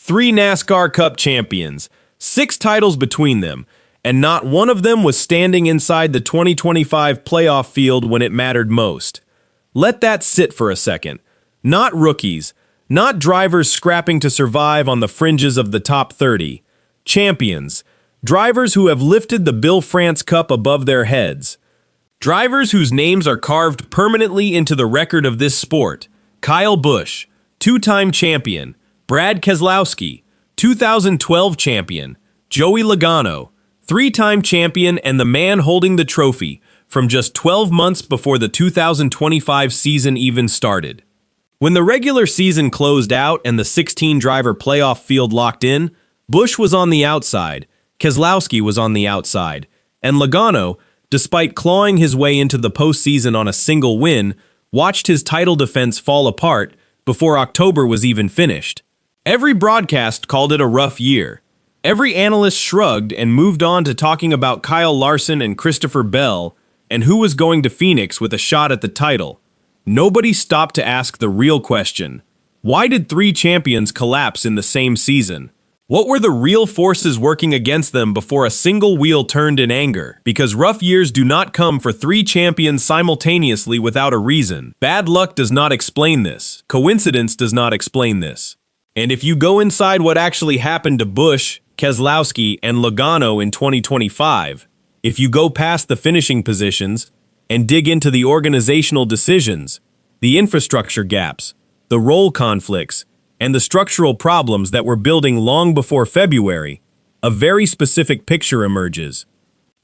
3 NASCAR Cup champions, 6 titles between them, and not one of them was standing inside the 2025 playoff field when it mattered most. Let that sit for a second. Not rookies, not drivers scrapping to survive on the fringes of the top 30. Champions, drivers who have lifted the Bill France Cup above their heads. Drivers whose names are carved permanently into the record of this sport. Kyle Busch, 2-time champion. Brad Keselowski, 2012 champion. Joey Logano, 3-time champion and the man holding the trophy from just 12 months before the 2025 season even started. When the regular season closed out and the 16-driver playoff field locked in, Busch was on the outside, Keselowski was on the outside, and Logano, despite clawing his way into the postseason on a single win, watched his title defense fall apart before October was even finished. Every broadcast called it a rough year. Every analyst shrugged and moved on to talking about Kyle Larson and Christopher Bell and who was going to Phoenix with a shot at the title. Nobody stopped to ask the real question. Why did 3 champions collapse in the same season? What were the real forces working against them before a single wheel turned in anger? Because rough years do not come for 3 champions simultaneously without a reason. Bad luck does not explain this. Coincidence does not explain this. And if you go inside what actually happened to Busch, Keselowski, and Logano in 2025, if you go past the finishing positions and dig into the organizational decisions, the infrastructure gaps, the role conflicts, and the structural problems that were building long before February, a very specific picture emerges.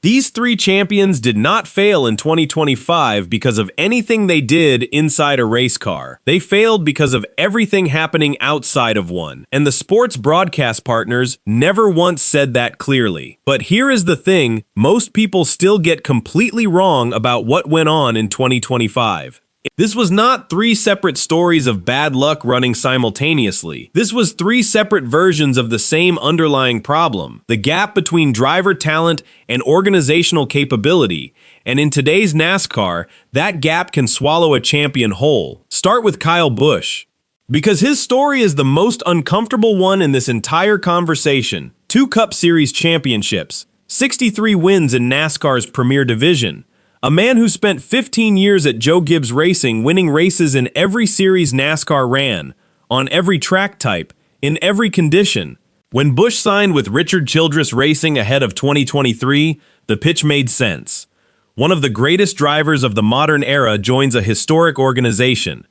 These 3 champions did not fail in 2025 because of anything they did inside a race car. They failed because of everything happening outside of one, and the sports broadcast partners never once said that clearly. But here is the thing, most people still get completely wrong about what went on in 2025. This was not 3 separate stories of bad luck running simultaneously. This was 3 separate versions of the same underlying problem, the gap between driver talent and organizational capability. And in today's NASCAR, that gap can swallow a champion whole. Start with Kyle Busch, because his story is the most uncomfortable one in this entire conversation. 2 Cup Series championships, 63 wins in NASCAR's premier division. A man who spent 15 years at Joe Gibbs Racing, winning races in every series NASCAR ran, on every track type, in every condition. When Busch signed with Richard Childress Racing ahead of 2023, the pitch made sense. One of the greatest drivers of the modern era joins a historic organization.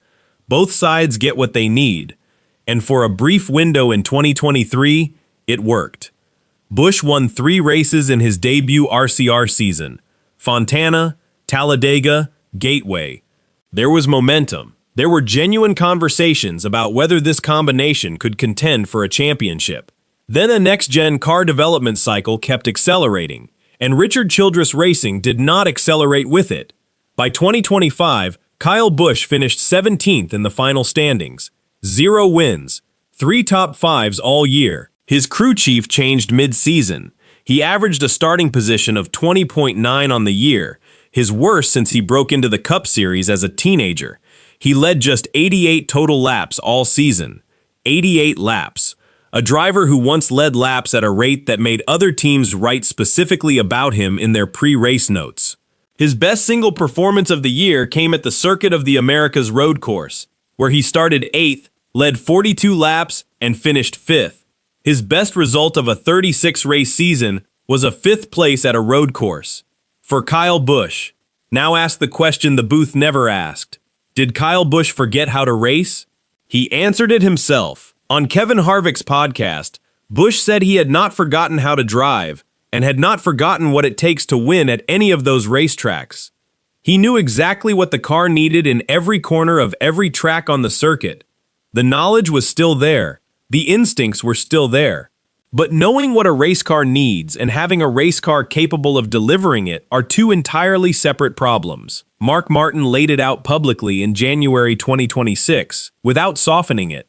Both sides get what they need. And for a brief window in 2023, it worked. Busch won 3 races in his debut RCR season: Fontana, Talladega, Gateway. There was momentum. There were genuine conversations about whether this combination could contend for a championship. Then a next-gen car development cycle kept accelerating, and Richard Childress Racing did not accelerate with it. By 2025, Kyle Busch finished 17th in the final standings. 0 wins, 3 top 5s all year. His crew chief changed mid-season. He averaged a starting position of 20.9 on the year, his worst since he broke into the Cup Series as a teenager. He led just 88 total laps all season. 88 laps. A driver who once led laps at a rate that made other teams write specifically about him in their pre-race notes. His best single performance of the year came at the Circuit of the Americas road course, where he started 8th, led 42 laps, and finished 5th. His best result of a 36-race season was a 5th place at a road course. For Kyle Busch, now ask the question the booth never asked. Did Kyle Busch forget how to race? He answered it himself. On Kevin Harvick's podcast, Busch said he had not forgotten how to drive and had not forgotten what it takes to win at any of those racetracks. He knew exactly what the car needed in every corner of every track on the circuit. The knowledge was still there. The instincts were still there. But knowing what a race car needs and having a race car capable of delivering it are 2 entirely separate problems. Mark Martin laid it out publicly in January 2026, without softening it.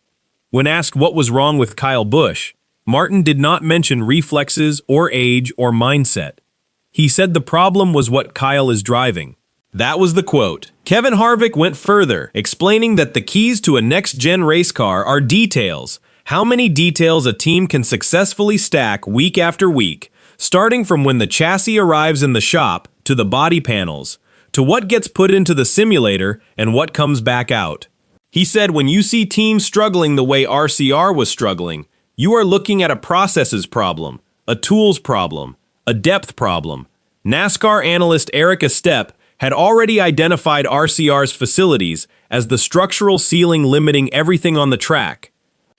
When asked what was wrong with Kyle Busch, Martin did not mention reflexes or age or mindset. He said the problem was what Kyle is driving. That was the quote. Kevin Harvick went further, explaining that the keys to a next-gen race car are details: How many details a team can successfully stack week after week, starting from when the chassis arrives in the shop, to the body panels, to what gets put into the simulator and what comes back out. He said when you see teams struggling the way RCR was struggling, you are looking at a processes problem, a tools problem, a depth problem. NASCAR analyst Eric Estep had already identified RCR's facilities as the structural ceiling limiting everything on the track.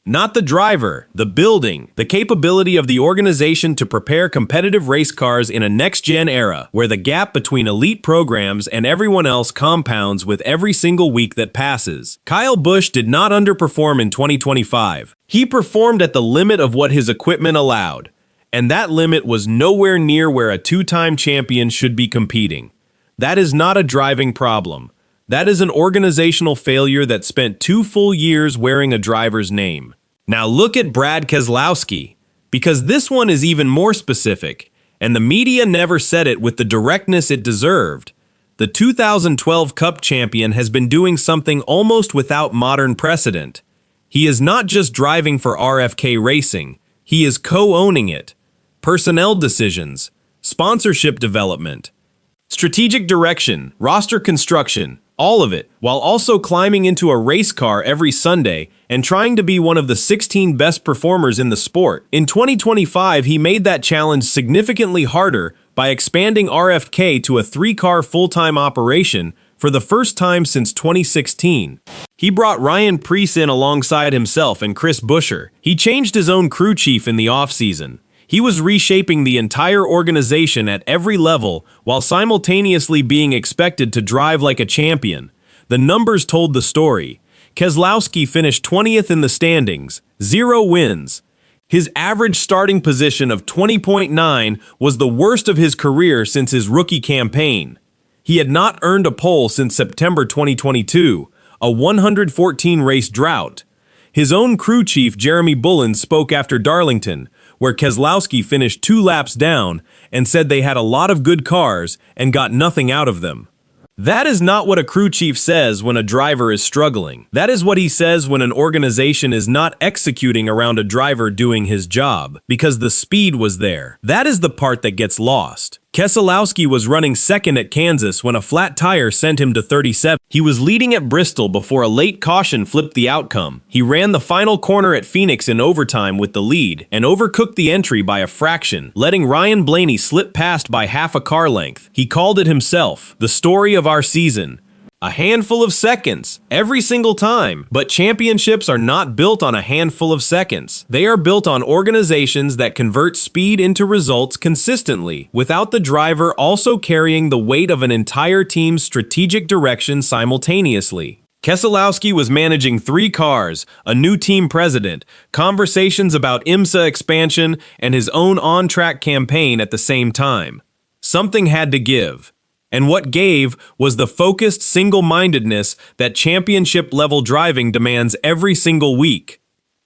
Not the driver, the building, the capability of the organization to prepare competitive race cars in a next-gen era where the gap between elite programs and everyone else compounds with every single week that passes. Kyle Busch did not underperform in 2025. He performed at the limit of what his equipment allowed, and that limit was nowhere near where a two-time champion should be competing. That is not a driving problem. That is an organizational failure that spent 2 full years wearing a driver's name. Now look at Brad Keselowski, because this one is even more specific, and the media never said it with the directness it deserved. The 2012 Cup champion has been doing something almost without modern precedent. He is not just driving for RFK Racing, he is co-owning it. Personnel decisions, sponsorship development, strategic direction, roster construction, all of it, while also climbing into a race car every Sunday and trying to be one of the 16 best performers in the sport. In 2025, he made that challenge significantly harder by expanding RFK to a 3-car full-time operation for the first time since 2016. He brought Ryan Preece in alongside himself and Chris Buescher. He changed his own crew chief in the offseason. He was reshaping the entire organization at every level while simultaneously being expected to drive like a champion. The numbers told the story. Keselowski finished 20th in the standings, 0 wins. His average starting position of 20.9 was the worst of his career since his rookie campaign. He had not earned a pole since September 2022, a 114-race drought. His own crew chief Jeremy Bullen spoke after Darlington, where Keselowski finished 2 laps down and said they had a lot of good cars and got nothing out of them. That is not what a crew chief says when a driver is struggling. That is what he says when an organization is not executing around a driver doing his job, because the speed was there. That is the part that gets lost. Keselowski was running second at Kansas when a flat tire sent him to 37. He was leading at Bristol before a late caution flipped the outcome. He ran the final corner at Phoenix in overtime with the lead and overcooked the entry by a fraction, letting Ryan Blaney slip past by half a car length. He called it himself, the story of our season. A handful of seconds, every single time. But championships are not built on a handful of seconds. They are built on organizations that convert speed into results consistently, without the driver also carrying the weight of an entire team's strategic direction simultaneously. Keselowski was managing 3 cars, a new team president, conversations about IMSA expansion, and his own on-track campaign at the same time. Something had to give. And what gave was the focused single-mindedness that championship-level driving demands every single week.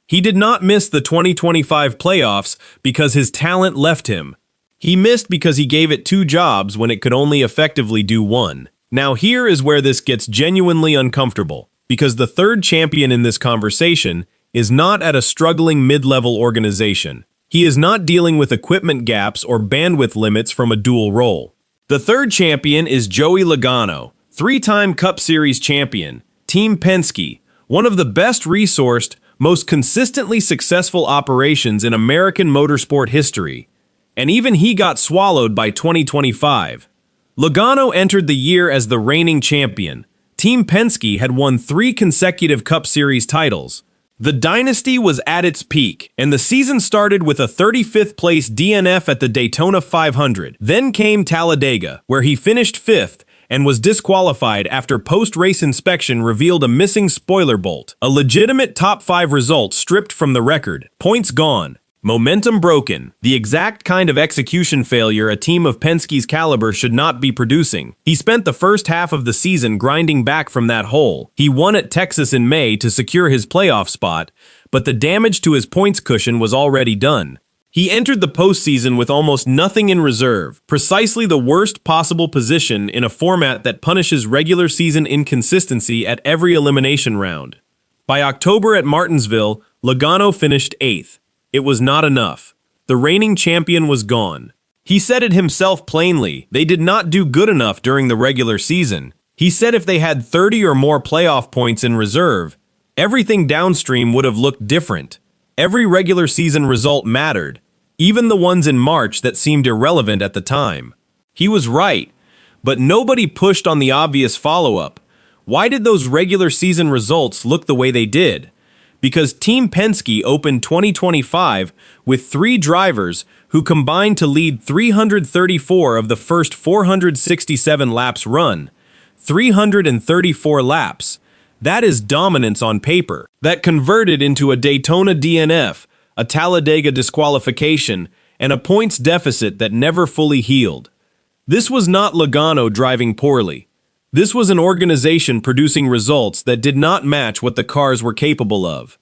He did not miss the 2025 playoffs because his talent left him. He missed because he gave it 2 jobs when it could only effectively do 1. Now here is where this gets genuinely uncomfortable, because the third champion in this conversation is not at a struggling mid-level organization. He is not dealing with equipment gaps or bandwidth limits from a dual role. The third champion is Joey Logano, 3-time Cup Series champion, Team Penske, one of the best resourced, most consistently successful operations in American motorsport history. And even he got swallowed by 2025. Logano entered the year as the reigning champion. Team Penske had won 3 consecutive Cup Series titles. The dynasty was at its peak, and the season started with a 35th place DNF at the Daytona 500. Then came Talladega, where he finished 5th and was disqualified after post-race inspection revealed a missing spoiler bolt. A legitimate top 5 result stripped from the record. Points gone. Momentum broken, the exact kind of execution failure a team of Penske's caliber should not be producing. He spent the first half of the season grinding back from that hole. He won at Texas in May to secure his playoff spot, but the damage to his points cushion was already done. He entered the postseason with almost nothing in reserve, precisely the worst possible position in a format that punishes regular season inconsistency at every elimination round. By October at Martinsville, Logano finished 8th. It was not enough. The reigning champion was gone. He said it himself plainly. They did not do good enough during the regular season. He said if they had 30 or more playoff points in reserve, everything downstream would have looked different. Every regular season result mattered, even the ones in March that seemed irrelevant at the time. He was right, but nobody pushed on the obvious follow-up. Why did those regular season results look the way they did? Because Team Penske opened 2025 with 3 drivers who combined to lead 334 of the first 467 laps run. 334 laps. That is dominance on paper. That converted into a Daytona DNF, a Talladega disqualification, and a points deficit that never fully healed. This was not Logano driving poorly. This was an organization producing results that did not match what the cars were capable of.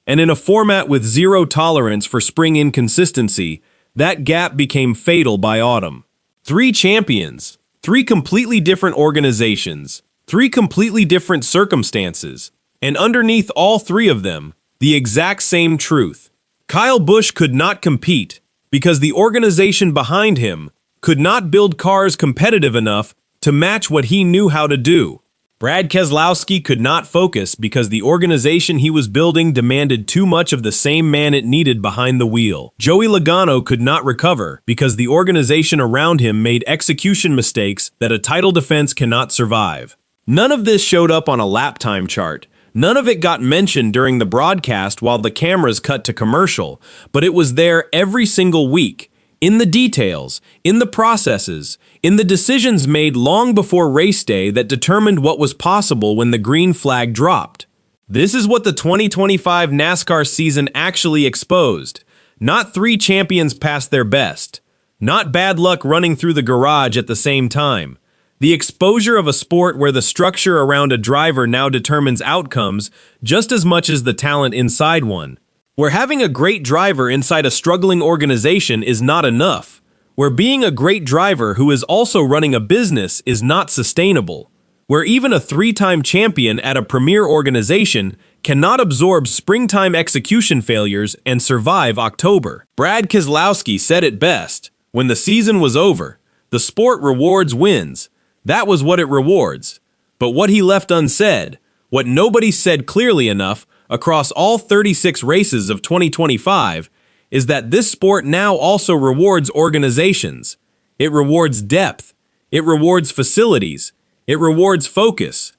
And in a format with zero tolerance for spring inconsistency, that gap became fatal by autumn. 3 champions, 3 completely different organizations, 3 completely different circumstances, and underneath all 3 of them, the exact same truth. Kyle Busch could not compete because the organization behind him could not build cars competitive enough to match what he knew how to do. Brad Keselowski could not focus because the organization he was building demanded too much of the same man it needed behind the wheel. Joey Logano could not recover because the organization around him made execution mistakes that a title defense cannot survive. None of this showed up on a lap time chart. None of it got mentioned during the broadcast while the cameras cut to commercial, but it was there every single week. In the details, in the processes, in the decisions made long before race day that determined what was possible when the green flag dropped. This is what the 2025 NASCAR season actually exposed. Not 3 champions past their best. Not bad luck running through the garage at the same time. The exposure of a sport where the structure around a driver now determines outcomes just as much as the talent inside one. Where having a great driver inside a struggling organization is not enough. Where being a great driver who is also running a business is not sustainable. Where even a 3-time champion at a premier organization cannot absorb springtime execution failures and survive October. Brad Keselowski said it best. When the season was over, the sport rewards wins. That was what it rewards. But what he left unsaid, what nobody said clearly enough, across all 36 races of 2025, is that this sport now also rewards organizations. It rewards depth. It rewards facilities. It rewards focus.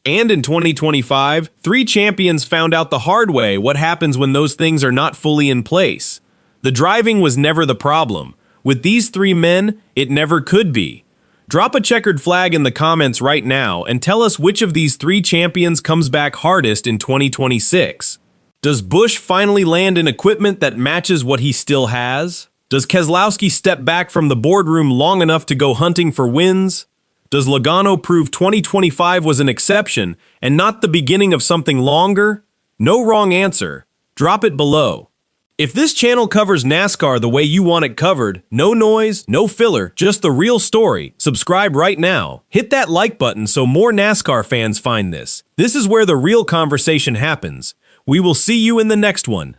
And in 2025, 3 champions found out the hard way what happens when those things are not fully in place. The driving was never the problem. With these 3 men, it never could be. Drop a checkered flag in the comments right now and tell us which of these 3 champions comes back hardest in 2026. Does Busch finally land in equipment that matches what he still has? Does Keselowski step back from the boardroom long enough to go hunting for wins? Does Logano prove 2025 was an exception and not the beginning of something longer? No wrong answer. Drop it below. If this channel covers NASCAR the way you want it covered, no noise, no filler, just the real story, subscribe right now. Hit that like button so more NASCAR fans find this. This is where the real conversation happens. We will see you in the next one.